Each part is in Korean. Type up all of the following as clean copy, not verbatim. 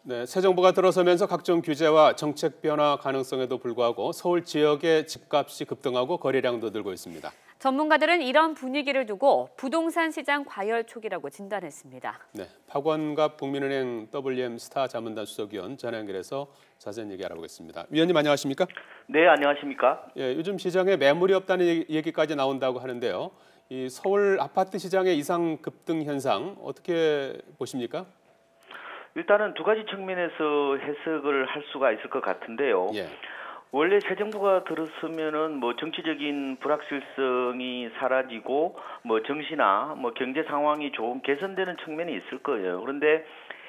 네, 새 정부가 들어서면서 각종 규제와 정책 변화 가능성에도 불구하고 서울 지역의 집값이 급등하고 거래량도 늘고 있습니다. 전문가들은 이런 분위기를 두고 부동산 시장 과열 초기라고 진단했습니다. 네, 박원갑 국민은행 WM 스타 자문단 수석위원 전화 연결해서 자세한 얘기 알아보겠습니다. 위원님 안녕하십니까? 네, 안녕하십니까? 예, 요즘 시장에 매물이 없다는 얘기까지 나온다고 하는데요. 이 서울 아파트 시장의 이상 급등 현상 어떻게 보십니까? 일단은 두 가지 측면에서 해석을 할 수가 있을 것 같은데요. 예. 원래 새 정부가 들었으면은 정치적인 불확실성이 사라지고 정시나 경제 상황이 조금 개선되는 측면이 있을 거예요. 그런데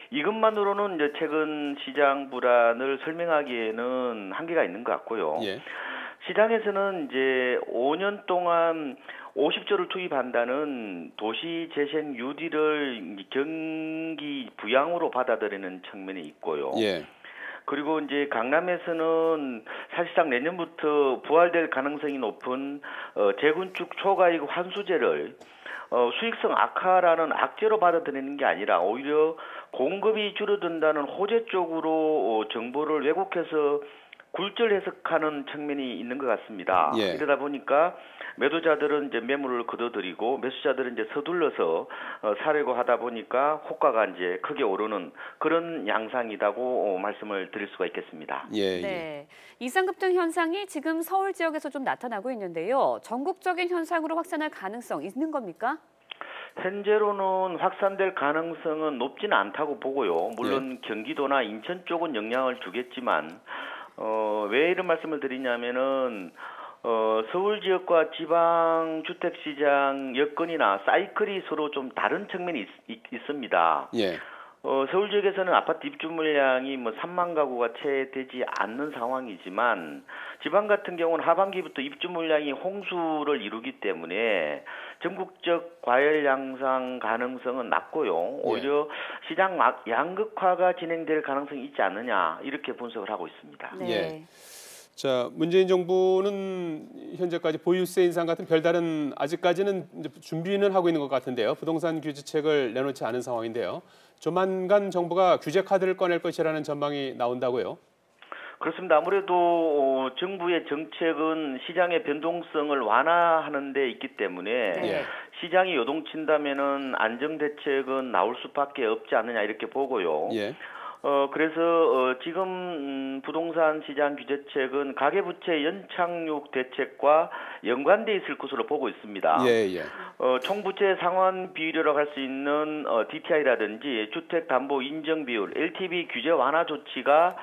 이것만으로는 이제 최근 시장 불안을 설명하기에는 한계가 있는 것 같고요. 예. 시장에서는 이제 5년 동안 50조를 투입한다는 도시재생 뉴딜을 경기 부양으로 받아들이는 측면이 있고요. 예. 그리고 이제 강남에서는 사실상 내년부터 부활될 가능성이 높은 재건축 초과이익 환수제를 수익성 악화라는 악재로 받아들이는 게 아니라 오히려 공급이 줄어든다는 호재 쪽으로 정보를 왜곡해서 굴절 해석하는 측면이 있는 것 같습니다. 예. 이러다 보니까 매도자들은 이제 매물을 거둬들이고 매수자들은 이제 서둘러서 사려고 하다 보니까 호가가 이제 크게 오르는 그런 양상이라고 말씀을 드릴 수가 있겠습니다. 예. 네, 이상급등 현상이 지금 서울 지역에서 좀 나타나고 있는데요. 전국적인 현상으로 확산할 가능성 있는 겁니까? 현재로는 확산될 가능성은 높지는 않다고 보고요. 물론 경기도나 인천 쪽은 영향을 주겠지만 왜 이런 말씀을 드리냐면은 서울 지역과 지방 주택 시장 여건이나 사이클이 서로 좀 다른 측면이 있습니다. 예. 서울 지역에서는 아파트 입주 물량이 3만 가구가 채 되지 않는 상황이지만 지방 같은 경우는 하반기부터 입주 물량이 홍수를 이루기 때문에 전국적 과열 양상 가능성은 낮고요. 오히려 시장 양극화가 진행될 가능성이 있지 않느냐 이렇게 분석을 하고 있습니다. 네. 예. 자, 문재인 정부는 현재까지 보유세 인상 같은 별다른 아직까지는 이제 준비는 하고 있는 것 같은데요. 부동산 규제책을 내놓지 않은 상황인데요. 조만간 정부가 규제 카드를 꺼낼 것이라는 전망이 나온다고요. 그렇습니다. 아무래도 정부의 정책은 시장의 변동성을 완화하는 데 있기 때문에 예. 시장이 요동친다면은 안정 대책은 나올 수밖에 없지 않느냐 이렇게 보고요. 예. 그래서 지금 부동산 시장 규제책은 가계부채 연착륙 대책과 연관돼 있을 것으로 보고 있습니다. 예. 예. 총부채 상환 비율이라고 할 수 있는 DTI라든지 주택담보 인정 비율, LTV 규제 완화 조치가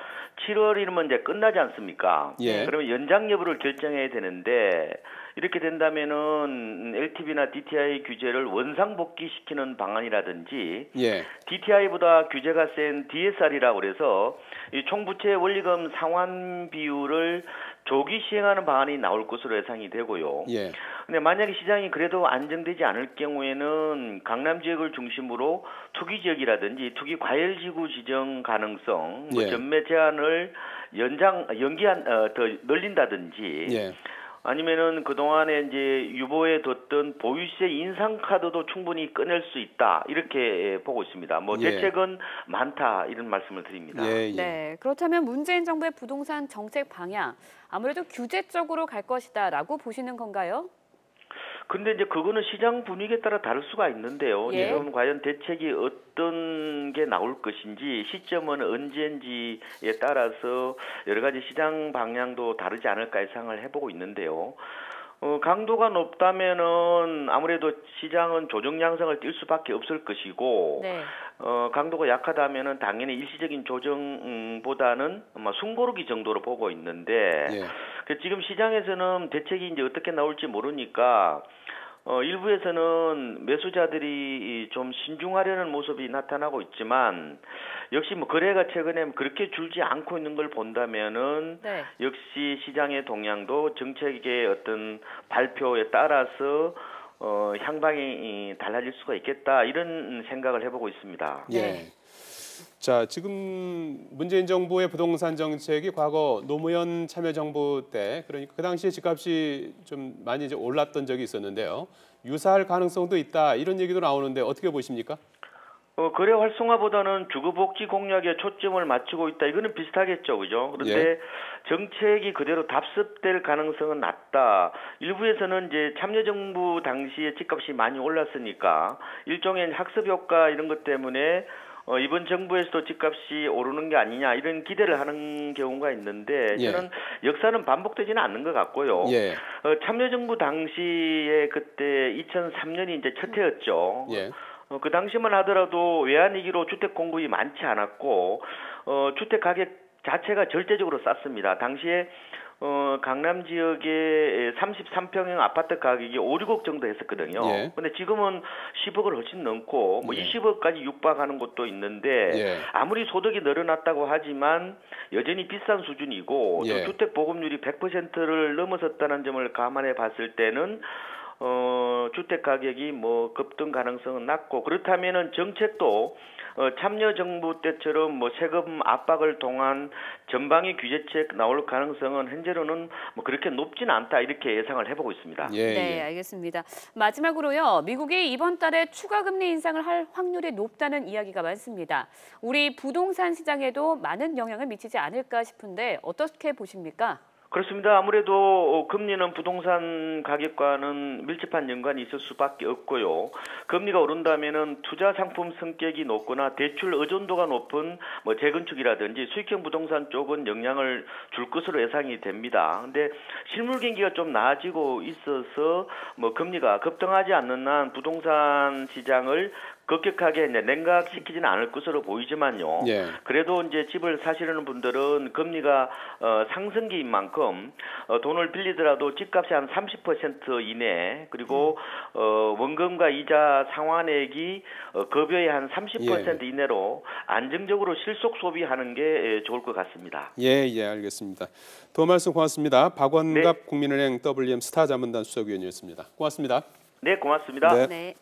7월이면 이제 끝나지 않습니까? 예. 그러면 연장 여부를 결정해야 되는데 이렇게 된다면은 LTV나 DTI 규제를 원상복귀시키는 방안이라든지 예. DTI보다 규제가 센 DSR이라고 그래서 이 총부채 원리금 상환 비율을 조기 시행하는 방안이 나올 것으로 예상이 되고요. 예. 근데 만약에 시장이 그래도 안정되지 않을 경우에는 강남 지역을 중심으로 투기 지역이라든지 투기 과열 지구 지정 가능성, 예. 전매 제한을 더 늘린다든지. 예. 아니면은 그동안에 이제 유보해 뒀던 보유세 인상 카드도 충분히 꺼낼 수 있다. 이렇게 보고 있습니다. 대책은 많다. 이런 말씀을 드립니다. 예. 예. 네, 그렇다면 문재인 정부의 부동산 정책 방향 아무래도 규제 쪽으로 갈 것이다라고 보시는 건가요? 근데 이제 그거는 시장 분위기에 따라 다를 수가 있는데요. 예. 지금 과연 대책이 어떤 게 나올 것인지 시점은 언제인지에 따라서 여러 가지 시장 방향도 다르지 않을까 예상을 해보고 있는데요. 강도가 높다면은 아무래도 시장은 조정 양상을 띌 수밖에 없을 것이고, 네. 강도가 약하다면은 당연히 일시적인 조정보다는 숨고르기 정도로 보고 있는데, 지금 시장에서는 대책이 이제 어떻게 나올지 모르니까 일부에서는 매수자들이 좀 신중하려는 모습이 나타나고 있지만 역시 거래가 최근에 그렇게 줄지 않고 있는 걸 본다면은 역시 시장의 동향도 정책의 어떤 발표에 따라서 향방이 달라질 수가 있겠다 이런 생각을 해보고 있습니다. 예. 자, 지금 문재인 정부의 부동산 정책이 과거 노무현 참여정부 때 그러니까 그 당시에 집값이 좀 많이 이제 올랐던 적이 있었는데요. 유사할 가능성도 있다 이런 얘기도 나오는데 어떻게 보십니까? 거래 활성화보다는 주거복지 공약에 초점을 맞추고 있다. 이거는 비슷하겠죠, 그죠? 그런데 정책이 그대로 답습될 가능성은 낮다. 일부에서는 이제 참여정부 당시에 집값이 많이 올랐으니까 일종의 학습 효과 이런 것 때문에 이번 정부에서도 집값이 오르는 게 아니냐 이런 기대를 하는 경우가 있는데 저는 역사는 반복되지는 않는 것 같고요. 참여정부 당시에 그때 2003년이 이제 첫 해였죠. 그 당시만 하더라도 외환위기로 주택 공급이 많지 않았고 주택 가격 자체가 절대적으로 쌌습니다. 당시에 강남 지역의 33평형 아파트 가격이 5, 6억 정도 했었거든요. 근데 지금은 10억을 훨씬 넘고 뭐 20억까지 육박하는 곳도 있는데 아무리 소득이 늘어났다고 하지만 여전히 비싼 수준이고 또 주택 보급률이 100%를 넘어섰다는 점을 감안해 봤을 때는 주택 가격이 뭐 급등 가능성은 낮고 그렇다면은 정책도 참여정부 때처럼 뭐 세금 압박을 통한 전방위 규제책 나올 가능성은 현재로는 뭐 그렇게 높지는 않다 이렇게 예상을 해보고 있습니다. 네, 알겠습니다. 마지막으로요. 미국이 이번 달에 추가 금리 인상을 할 확률이 높다는 이야기가 많습니다. 우리 부동산 시장에도 많은 영향을 미치지 않을까 싶은데 어떻게 보십니까? 그렇습니다. 아무래도 금리는 부동산 가격과는 밀접한 연관이 있을 수밖에 없고요. 금리가 오른다면은 투자 상품 성격이 높거나 대출 의존도가 높은 뭐 재건축이라든지 수익형 부동산 쪽은 영향을 줄 것으로 예상이 됩니다. 근데 실물 경기가 좀 나아지고 있어서 뭐 금리가 급등하지 않는 한 부동산 시장을 급격하게 냉각시키지는 않을 것으로 보이지만요. 그래도 이제 집을 사시려는 분들은 금리가 상승기인 만큼 돈을 빌리더라도 집값이 한 30% 이내 그리고 원금과 이자 상환액이 급여의 한 30% 이내로 안정적으로 실속 소비하는 게 좋을 것 같습니다. 알겠습니다. 더 말씀 고맙습니다. 박원갑 국민은행 WM 스타 자문단 수석위원이었습니다. 고맙습니다. 네, 고맙습니다. 네.